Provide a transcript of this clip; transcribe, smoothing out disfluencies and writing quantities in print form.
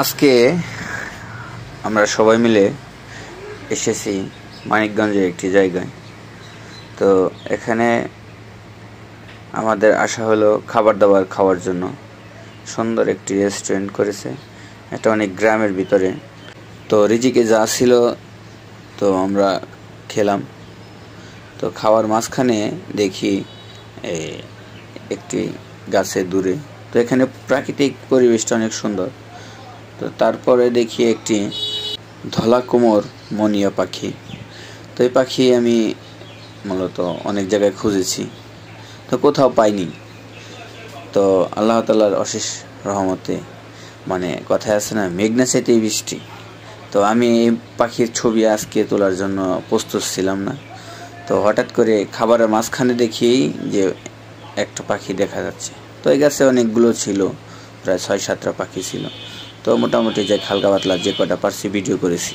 আজকে আমরা সবাই মিলে এসেছি মানিকগঞ্জের একটি জায়গায়। তো এখানে আমাদের আসা হলো খাবার দাবার খাওয়ার জন্য। সুন্দর একটি রেস্টুরেন্ট করেছে, এটা অনেক গ্রামের ভিতরে। তো রিজিকে যা ছিল তো আমরা খেলাম। তো খাওয়ার মাঝখানে দেখি একটি গাছে দূরে, তো এখানে প্রাকৃতিক পরিবেশটা অনেক সুন্দর। তো তারপরে দেখি একটি ধলা কোমর মনিয়া পাখি। তো এই পাখি আমি মূলত অনেক জায়গায় খুঁজেছি, তো কোথাও পাইনি। তো আল্লাহ তাআলার অশেষ রহমতে, মানে কথায় আছে না, মেঘনা চাইতেই বৃষ্টি। তো আমি এই পাখির ছবি আজকে তোলার জন্য প্রস্তুত ছিলাম না। তো হঠাৎ করে খাবারের মাঝখানে দেখি যে একটা পাখি দেখা যাচ্ছে। তো এই গাছে অনেকগুলো ছিল, প্রায় ৬-৭টা পাখি ছিল। তো মোটামুটি যে হালকা পাতলা যে কটা পারছি ভিডিও করেছি।